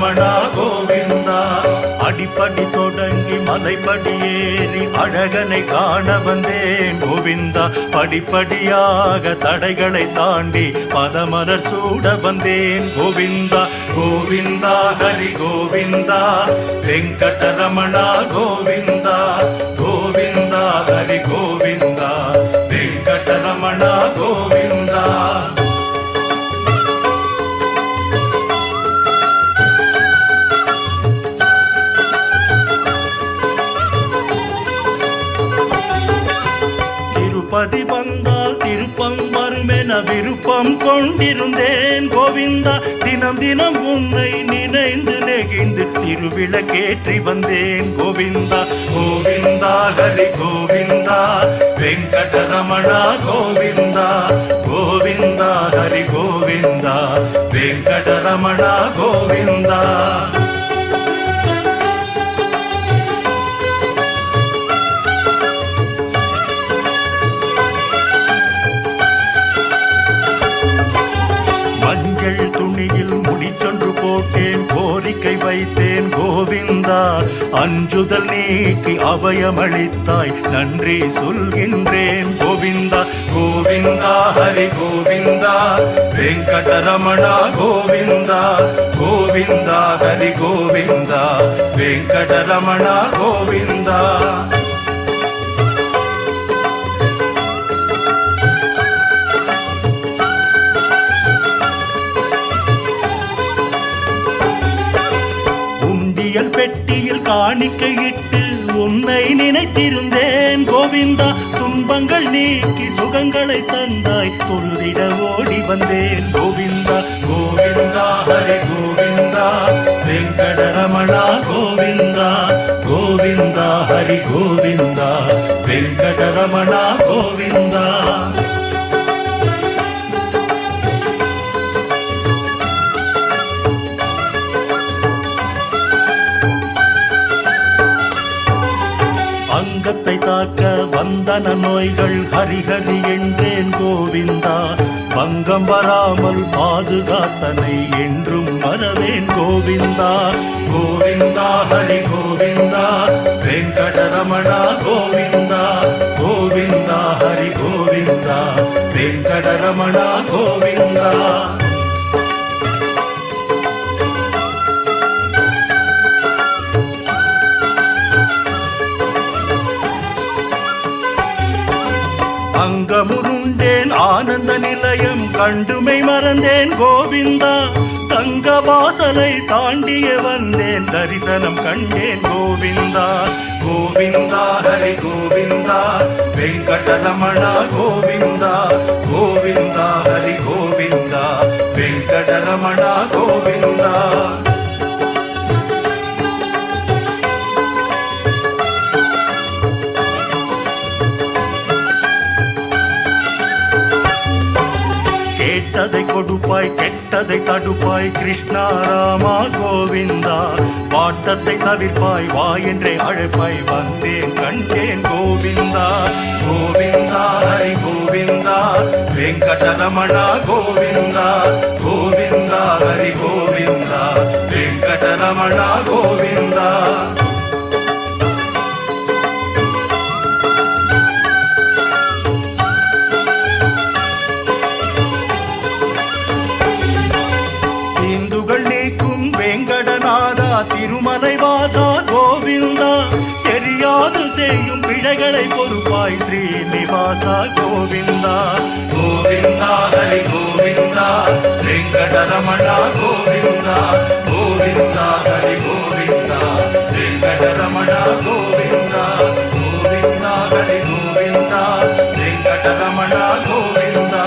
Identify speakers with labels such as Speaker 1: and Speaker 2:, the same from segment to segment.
Speaker 1: வெங்கடரமணா கோவிந்தா. அடிப்படி தொடங்கி மலைப்படி ஏறி அழகனை காண வந்தேன் கோவிந்தா. படிப்படியாக தடைகளை தாண்டி பதமலர் சூட வந்தேன் கோவிந்தா. கோவிந்தா ஹரி கோவிந்தா வெங்கடரமணா கோவிந்தா. கோவிந்தா ஹரி கோவிந்தா வெங்கடரமணா கோவிந்தா. திருப்பதி வந்தால் திருப்பம் வருமென விருப்பம் கொண்டிருந்தேன் கோவிந்தா. தினம் தினம் உன்னை நினைந்து நெகிழ்ந்து திருவிளக்கேற்றி வந்தேன் கோவிந்தா. கோவிந்தா ஹரி கோவிந்தா வெங்கடரமணா கோவிந்தா. கோவிந்தா ஹரி கோவிந்தா வெங்கடரமணா கோவிந்தா. மஞ்சள் துணியில் முடிச்சொன்று போட்டேன் கோரிக்கை வைத்தேன் கோவிந்தா. அஞ்சுதல் நீக்கி அபயமளித்தாய் நன்றி சொல்கின்றேன் கோவிந்தா. கோவிந்தா ஹரி கோவிந்தா வெங்கடரமணா கோவிந்தா. கோவிந்தா ஹரி கோவிந்தா வெங்கடரமணா கோவிந்தா. பெட்டியில் காணிக்கையிட்டு உன்னை நினைத்திருந்தேன் கோவிந்தா. துன்பங்கள் நீக்கி சுகங்களை தந்தாய் தொழுதிட ஓடி வந்தேன் கோவிந்தா. கோவிந்தா ஹரி கோவிந்தா வெங்கடரமணா கோவிந்தா. கோவிந்தா ஹரி கோவிந்தா வெங்கடரமணா கோவிந்தா. அங்கத்தை தாக்க வந்தன நோய்கள் ஹரிஹரி என்றேன் கோவிந்தா. பங்கம் வராமல் பாதுகாத்தனை என்றும் மறவேன் கோவிந்தா. கோவிந்தா ஹரி கோவிந்தா வெங்கடரமணா கோவிந்தா. கோவிந்தா ஹரி கோவிந்தா வெங்கடரமணா கோவிந்தா. அங்கமுருண்டேன் ஆனந்த நிலையம் கண்டுமை மறந்தேன் கோவிந்தா. தங்க வாசலை தாண்டிய வந்தேன் தரிசனம் கண்டேன் கோவிந்தா. கோவிந்தா ஹரி கோவிந்தா வெங்கடரமணா கோவிந்தா. கோவிந்தா ஹரி கோவிந்தா வெங்கடரமணா கோவிந்தா. கேட்டதை கொடுப்பாய் கெட்டதை தடுப்பாய் கிருஷ்ணா ராமா கோவிந்தா. வாட்டத்தை தவிர்ப்பாய் வா என்றே அழைப்பாய் வந்தேன் கண்டேன் கோவிந்தா. கோவிந்தா ஹரி கோவிந்தா வெங்கடரமணா கோவிந்தா. கோவிந்தா ஹரி கோவிந்தா வெங்கடரமணா கோவிந்தா. வெங்கடநாதா திருமலை வாசா கோவிந்தா. தெரியாது செய்யும் பிழைகளை பொறுப்பாய் ஸ்ரீனிவாசா கோவிந்தா. கோவிந்தா ஹரி கோவிந்தா வெங்கடரமணா கோவிந்தா. கோவிந்தா ஹரி கோவிந்தா வெங்கடரமணா கோவிந்தா. கோவிந்தா ஹரி கோவிந்தா வெங்கடரமணா கோவிந்தா.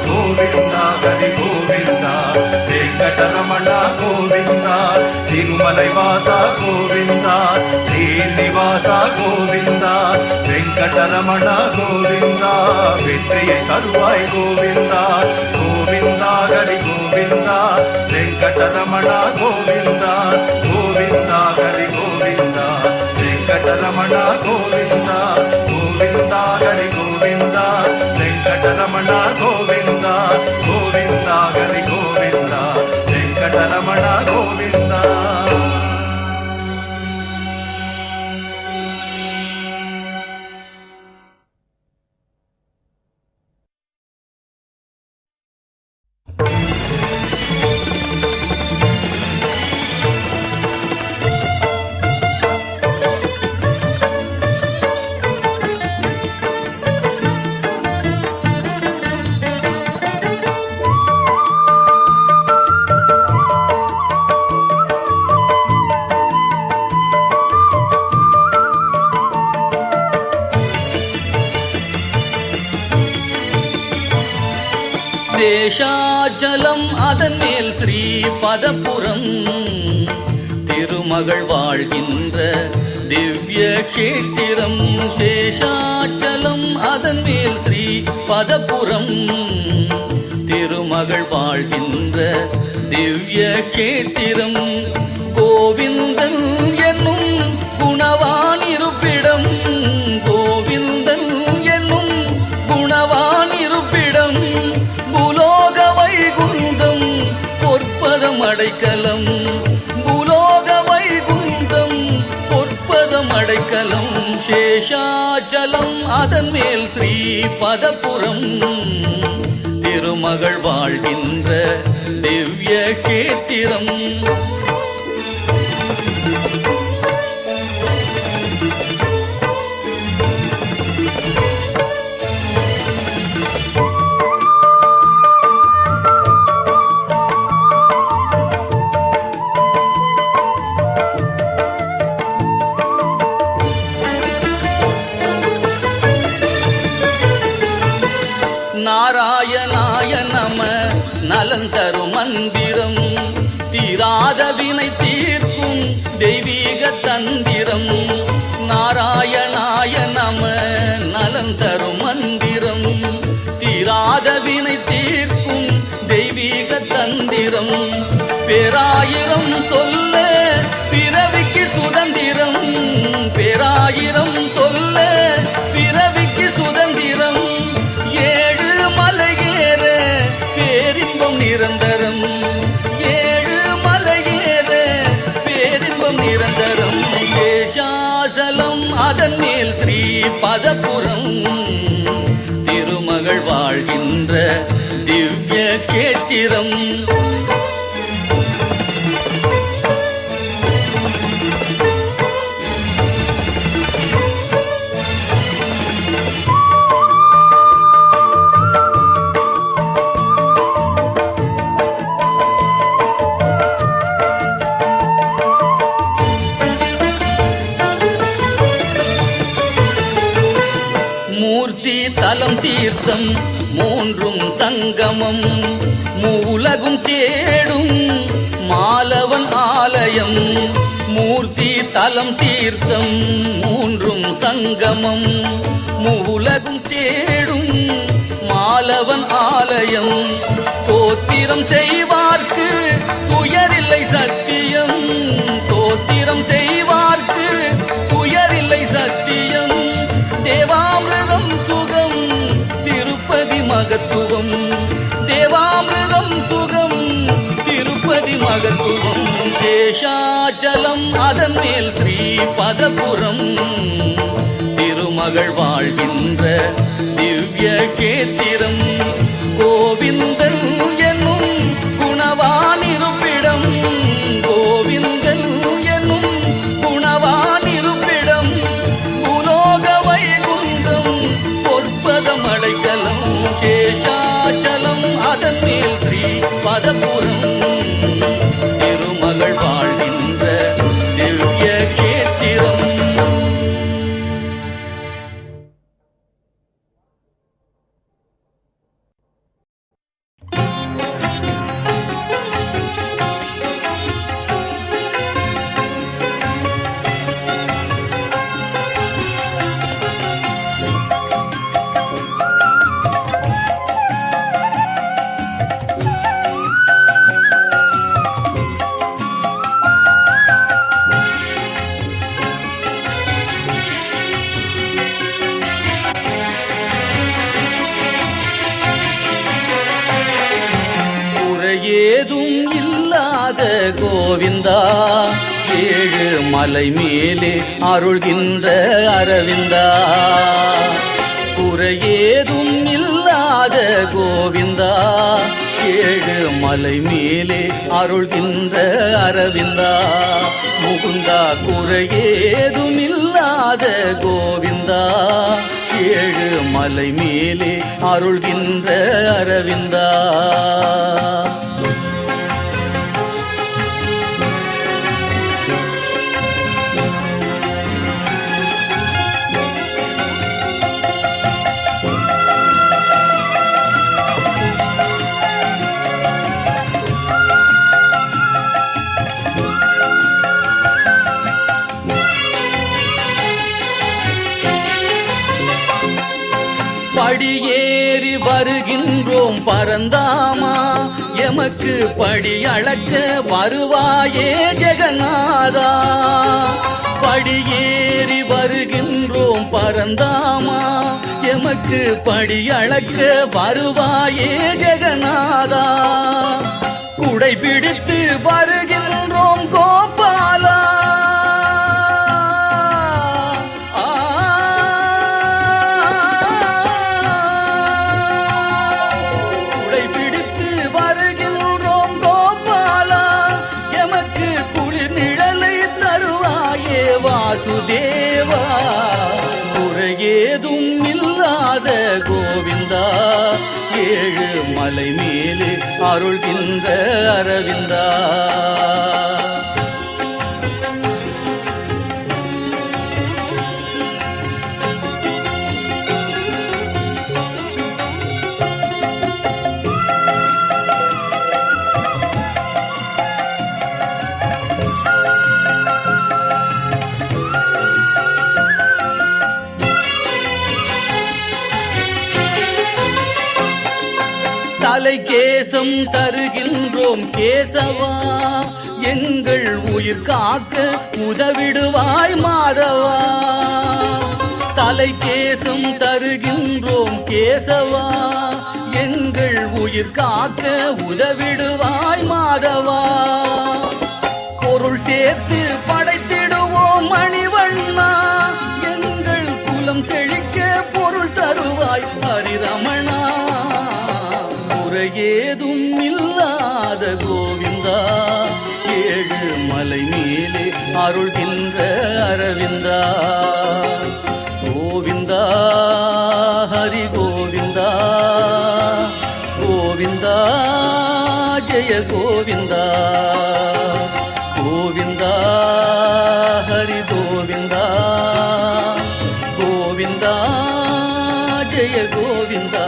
Speaker 1: கோவிந்தா ஹரி கோவிந்தா வெங்கடரமணா கோவிந்தா. திருமலை வாசா கோவிந்தா. ஸ்ரீனிவாசா கோவிந்தா வெங்கடரமணா கோவிந்தா. வெற்றியை தருவாய் கோவிந்தா. கோவிந்தா ஹரி கோவிந்தா வெங்கடரமணா கோவிந்தா. கோவிந்தா ஹரி கோவிந்தா வெங்கடரமணா கோவிந்தா. கோவிந்தா ஹரி கோவிந்தா வெங்கடரமணா கோவிந்தா. கோவிந்தா ஹரி கோவிந்தா வெங்கடரமணா கோவிந்தா.
Speaker 2: சேஷாச்சலம் அதன் மேல் ஸ்ரீ பதபுரம் திருமகள் வாழ்கின்ற திவ்ய கஷேத்திரம். சேஷாச்சலம் அதன் மேல் ஸ்ரீ பதபுரம் திருமகள் வாழ்கின்ற திவ்ய கஷேத்திரம். கோவிந்தன் என்னும் குணவான் இருப்பிடம், கோவிந்தன் என்னும் குணவான் இருப்பிடம். பூலோக வைகுந்தம் பொற்பதம் அடைக்கலம், பூலோக வைகுந்தம் பொற்பதம் அடைக்கலம். சேஷாச்சலம் அதன் மேல் ஸ்ரீ பதபுரம் திருமகள் வாழ்கின்ற திவ்ய கஷேத்திரம். நாராயணாய நம நலந்தரும் மந்திரம், தீராத வினை தீர்க்கும் தெய்வீக தந்திரம். நாராயணாய நம நலந்தரும் மந்திரம், தீராத வினை தீர்க்கும் தெய்வீக தந்திரம். பேராயிரம் சொல்ல பிறவிக்கு சுதந்திரம், பேராயிரம் சொல்ல பிறவிக்கு சுதந்திரம். ஏழு மலையேற பேரின்பம் நிரந்தரம், ஏழு மலையேற பேரின்பம் நிரந்தரம். சேஷாசலம் அதன் மேல் ஸ்ரீ பதபுரம் திருமகள் வாழ்கின்ற திவ்ய கஷேத்திரம். தலம் தீர்த்தம் மூன்றும் சங்கமம், மூலகும் தேடும் மாலவன் ஆலயம். மூர்த்தி தலம் தீர்த்தம் மூன்றும் சங்கமம், மூலகும் தேடும் மாலவன் ஆலயம். தோத்திரம் செய்வார்க்கு துயரில்லை சத்தியம், தோத்திரம் செய்வார்க்கு துயரில்லை சத்தியம். தேவாமிர்தம் சுகம் திருப்பதி மகத்துவம், தேவாமிர்தம் சுகம் திருப்பதி மகத்துவம். சேஷாச்சலம் அதன் மேல் ஸ்ரீ பதபுரம் திருமகள் வாழ்கின்ற திவ்ய கஷேத்திரம். கோவிந்தன் என்னும் குணவான் இருப்பிடம், கோவிந்தன் என்னும் குணவான் இருப்பிடம். பூலோக வைகுந்தம் பொற்பதம் அடைக்கலம். சேஷாச்சலம் அதன் மேல் ஸ்ரீ பதபுரம் திருமகள் வாழ்கின்ற திவ்ய கஷேத்திரம். ஏதும் இல்லாத கோவிந்தா, ஏழு மலை மேலே அருள்கின்ற அரவிந்தா. குறையேதும் இல்லாத கோவிந்தா, ஏழு மலை மேலே அருள்கின்ற அரவிந்தா. முகுந்தா குறையேதும் இல்லாத கோவிந்தா, ஏழு மலை மேலே அருள்கின்ற அரவிந்தா. படியேறி வருகின்றோம் பரந்தாமா, எமக்கு படி அளக்க வருவாயே ஜெகநாதா. படியேறி வருகின்றோம் பரந்தாமா, எமக்கு படி அளக்க வருவாயே ஜெகநாதா. குடை பிடித்து வருகின்றோம் கோபாலா, குடை பிடித்து வருகின்றோம் கோபாலா, எமக்கு குளிர் நிழலை தருவாயே வாசுதேவா. குறையேதும் இல்லாத கோவிந்தா, ஏழு மலை மேலே அருள்கின்ற அரவிந்தா. தலை கேசம் தருகின்றோம் கேசவா, எங்கள் உயிர் காக்க உதவிடுவாய் மாதவா. தலை கேசம் தருகின்றோம் கேசவா, எங்கள் உயிர் காக்க உதவிடுவாய் மாதவா. பொருள் சேர்த்து படைத்திடுவோம் மணிவண்ணா, எங்கள் குலம் செழிக்க பொருள் தருவாய் ஹரிரமணா. ஏதும் இல்லாத கோவிந்தா, ஏழு மலை மேலே அருள்கின்ற அரவிந்தா. கோவிந்தா ஹரி கோவிந்தா, கோவிந்தா ஜெய கோவிந்தா. கோவிந்தா ஹரி கோவிந்தா, கோவிந்தா ஜெய கோவிந்தா.